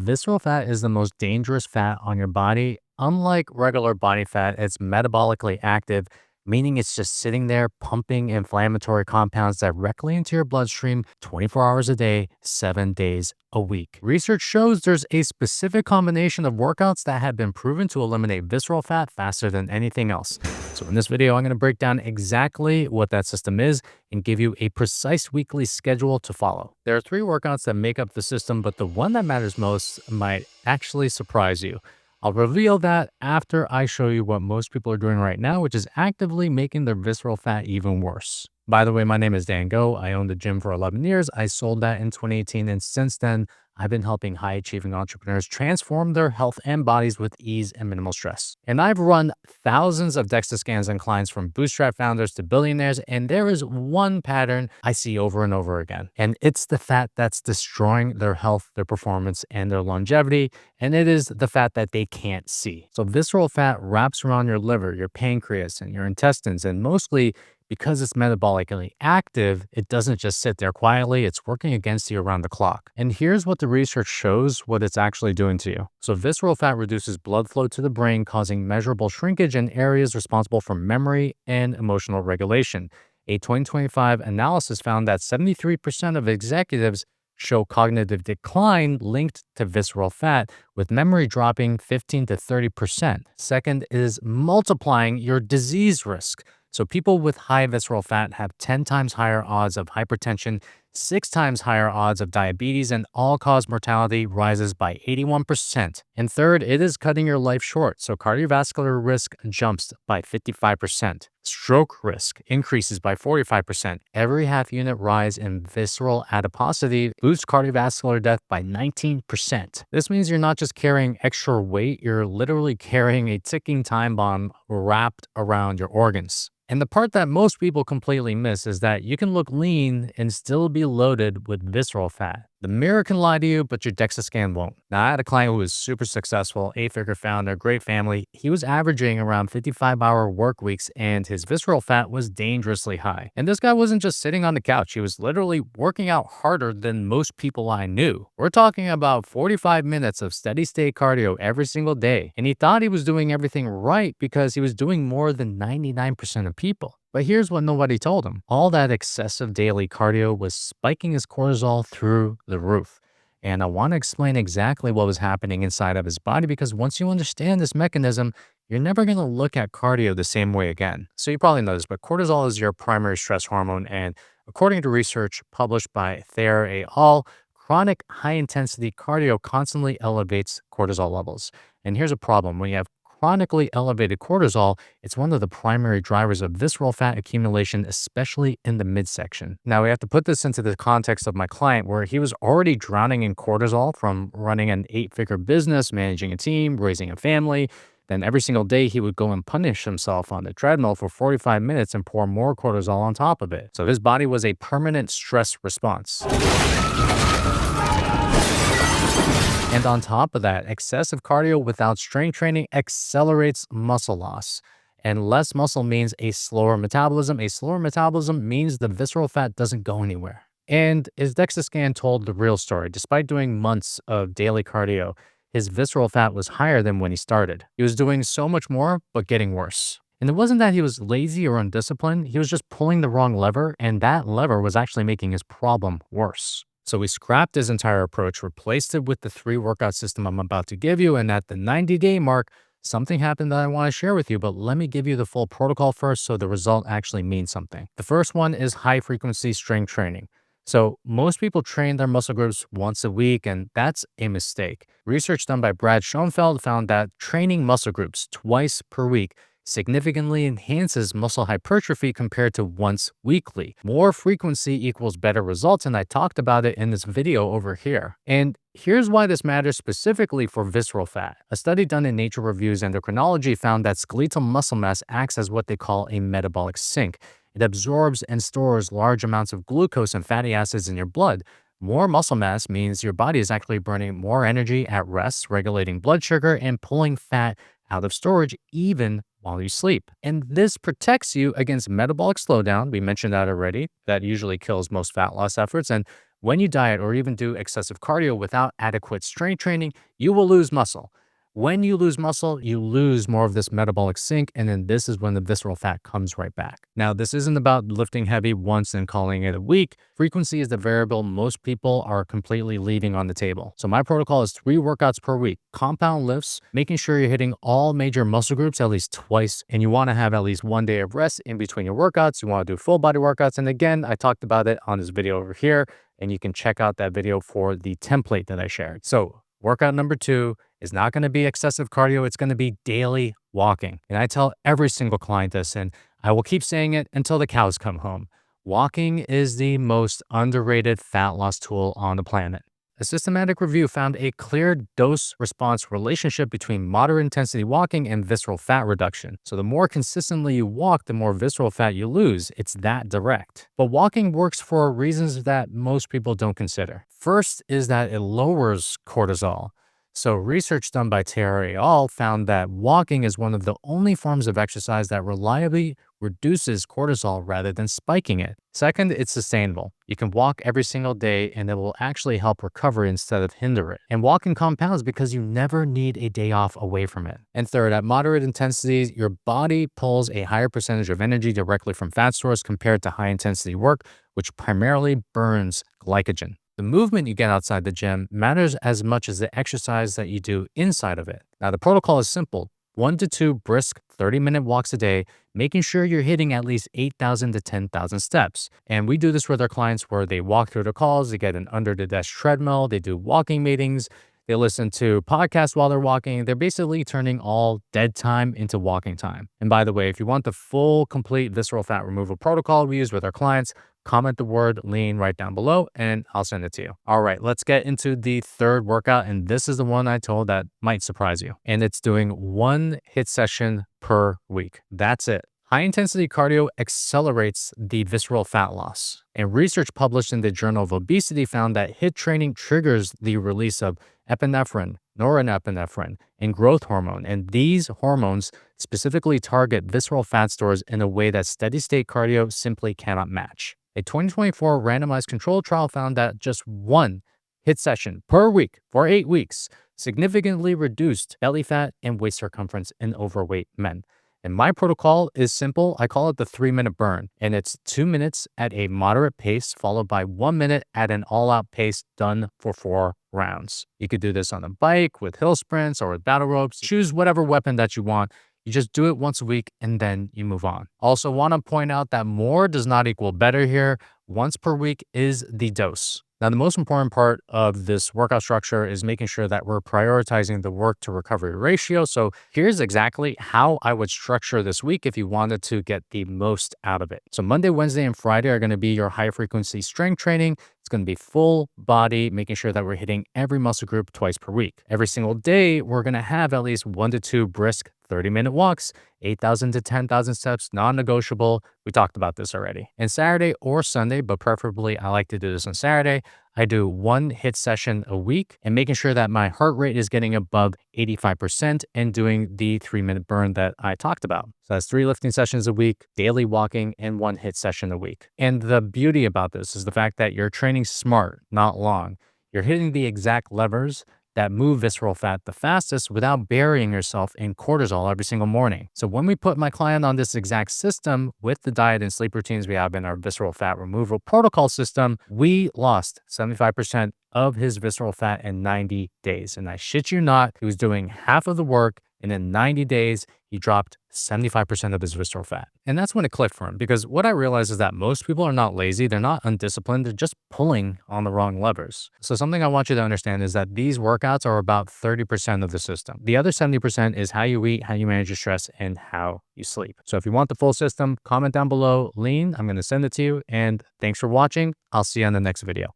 Visceral fat is the most dangerous fat on your body. Unlike regular body fat, it's metabolically active, meaning it's just sitting there pumping inflammatory compounds directly into your bloodstream 24 hours a day, 7 days a week. Research shows there's a specific combination of workouts that have been proven to eliminate visceral fat faster than anything else. So in this video, I'm going to break down exactly what that system is and give you a precise weekly schedule to follow. There are three workouts that make up the system, but the one that matters most might actually surprise you. I'll reveal that after I show you what most people are doing right now, which is actively making their visceral fat even worse. By the way, my name is Dan Go. I owned a gym for 11 years. I sold that in 2018. And since then, I've been helping high achieving entrepreneurs transform their health and bodies with ease and minimal stress. And I've run thousands of DEXA scans on clients from bootstrap founders to billionaires. And there is one pattern I see over and over again. And it's the fat that's destroying their health, their performance, and their longevity. And it is the fat that they can't see. So visceral fat wraps around your liver, your pancreas, and your intestines. And mostly because it's metabolically active, it doesn't just sit there quietly, it's working against you around the clock. And here's what the research shows what it's actually doing to you. So visceral fat reduces blood flow to the brain, causing measurable shrinkage in areas responsible for memory and emotional regulation. A 2025 analysis found that 73% of executives show cognitive decline linked to visceral fat, with memory dropping 15 to 30%. Second is multiplying your disease risk. So people with high visceral fat have 10 times higher odds of hypertension, 6 times higher odds of diabetes, and all-cause mortality rises by 81%. And third, it is cutting your life short. So cardiovascular risk jumps by 55%. Stroke risk increases by 45%. Every half unit rise in visceral adiposity boosts cardiovascular death by 19%. This means you're not just carrying extra weight, you're literally carrying a ticking time bomb wrapped around your organs. And the part that most people completely miss is that you can look lean and still be loaded with visceral fat. The mirror can lie to you, but your DEXA scan won't. Now, I had a client who was super successful, 8-figure founder, great family. He was averaging around 55-hour work weeks, and his visceral fat was dangerously high. And this guy wasn't just sitting on the couch. He was literally working out harder than most people I knew. We're talking about 45 minutes of steady state cardio every single day. And he thought he was doing everything right because he was doing more than 99% of people. But here's what nobody told him. All that excessive daily cardio was spiking his cortisol through the roof. And I want to explain exactly what was happening inside of his body, because once you understand this mechanism, you're never going to look at cardio the same way again. So you probably know this, but cortisol is your primary stress hormone. And according to research published by Thayer et al., chronic high-intensity cardio constantly elevates cortisol levels. And here's a problem. When you have chronically elevated cortisol, it's one of the primary drivers of visceral fat accumulation, especially in the midsection. Now, we have to put this into the context of my client, where he was already drowning in cortisol from running an 8-figure business, managing a team, raising a family. Then every single day, he would go and punish himself on the treadmill for 45 minutes and pour more cortisol on top of it. So his body was a permanent stress response. And on top of that, excessive cardio without strength training accelerates muscle loss. And less muscle means a slower metabolism. A slower metabolism means the visceral fat doesn't go anywhere. And his DEXA scan told the real story. Despite doing months of daily cardio, his visceral fat was higher than when he started. He was doing so much more, but getting worse. And it wasn't that he was lazy or undisciplined. He was just pulling the wrong lever, and that lever was actually making his problem worse. So we scrapped his entire approach, replaced it with the 3 workout system I'm about to give you. And at the 90-day mark, something happened that I want to share with you, but let me give you the full protocol first so the result actually means something. The first one is high frequency strength training. So most people train their muscle groups once a week, and that's a mistake. Research done by Brad Schoenfeld found that training muscle groups twice per week significantly enhances muscle hypertrophy compared to once weekly. More frequency equals better results, and I talked about it in this video over here. And here's why this matters specifically for visceral fat. A study done in Nature Reviews Endocrinology found that skeletal muscle mass acts as what they call a metabolic sink. It absorbs and stores large amounts of glucose and fatty acids in your blood. More muscle mass means your body is actually burning more energy at rest, regulating blood sugar and pulling fat out of storage even while you sleep. And this protects you against metabolic slowdown. We mentioned that already. That usually kills most fat loss efforts. And When you diet or even do excessive cardio without adequate strength training, you will lose muscle. When you lose muscle, you lose more of this metabolic sink, and then this is when the visceral fat comes right back. Now, this isn't about lifting heavy once and calling it a week. Frequency is the variable most people are completely leaving on the table. So my protocol is 3 workouts per week, compound lifts, making sure you're hitting all major muscle groups at least twice, and you want to have at least 1 day of rest in between your workouts. You want to do full body workouts. And again, I talked about it on this video over here, and you can check out that video for the template that I shared. So workout number 2 is not going to be excessive cardio. It's going to be daily walking. And I tell every single client this, and I will keep saying it until the cows come home. Walking is the most underrated fat loss tool on the planet. A systematic review found a clear dose response relationship between moderate intensity walking and visceral fat reduction. So the more consistently you walk, the more visceral fat you lose. It's that direct. But walking works for reasons that most people don't consider. First is that it lowers cortisol. So research done by Terry et al. Found that walking is one of the only forms of exercise that reliably reduces cortisol rather than spiking it. Second, it's sustainable. You can walk every single day and it will actually help recover instead of hinder it. And walking compounds because you never need a day off away from it. And third, at moderate intensities, your body pulls a higher percentage of energy directly from fat stores compared to high intensity work, which primarily burns glycogen. The movement you get outside the gym matters as much as the exercise that you do inside of it. Now, the protocol is simple. 1 to 2 brisk 30-minute walks a day, making sure you're hitting at least 8,000 to 10,000 steps. And we do this with our clients where they walk through the calls, they get an under-the-desk treadmill, they do walking meetings, they listen to podcasts while they're walking. They're basically turning all dead time into walking time. And by the way, if you want the full, complete visceral fat removal protocol we use with our clients, comment the word lean right down below and I'll send it to you. All right, let's get into the third workout. And this is the one I told that might surprise you. And it's doing 1 hit session per week. That's it. High intensity cardio accelerates the visceral fat loss. And research published in the Journal of Obesity found that HIIT training triggers the release of epinephrine, norepinephrine, and growth hormone. And these hormones specifically target visceral fat stores in a way that steady state cardio simply cannot match. A 2024 randomized controlled trial found that just 1 HIIT session per week for 8 weeks significantly reduced belly fat and waist circumference in overweight men. And my protocol is simple. I call it the 3-minute burn. And it's 2 minutes at a moderate pace, followed by 1 minute at an all-out pace done for 4 rounds. You could do this on a bike, with hill sprints, or with battle ropes. Choose whatever weapon that you want. You just do it once a week and then you move on. Also want to point out that more does not equal better here. Once per week is the dose. Now, the most important part of this workout structure is making sure that we're prioritizing the work to recovery ratio. So here's exactly how I would structure this week if you wanted to get the most out of it. So Monday, Wednesday, and Friday are going to be your high frequency strength training. It's going to be full body, making sure that we're hitting every muscle group twice per week. Every single day, we're going to have at least 1 to 2 brisk 30-minute walks, 8,000 to 10,000 steps, non-negotiable. We talked about this already. And Saturday or Sunday, but preferably I like to do this on Saturday, I do 1 HIIT session a week and making sure that my heart rate is getting above 85% and doing the 3-minute burn that I talked about. So that's 3 lifting sessions a week, daily walking, and 1 HIIT session a week. And the beauty about this is the fact that you're training smart, not long. You're hitting the exact levers that move visceral fat the fastest without burying yourself in cortisol every single morning. So when we put my client on this exact system with the diet and sleep routines we have in our visceral fat removal protocol system, we lost 75% of his visceral fat in 90 days. And I shit you not, he was doing half of the work, and in 90 days, he dropped 75% of his visceral fat. And that's when it clicked for him, because what I realized is that most people are not lazy, they're not undisciplined, they're just pulling on the wrong levers. So something I want you to understand is that these workouts are about 30% of the system. The other 70% is how you eat, how you manage your stress, and how you sleep. So if you want the full system, comment down below, lean, I'm going to send it to you. And thanks for watching. I'll see you on the next video.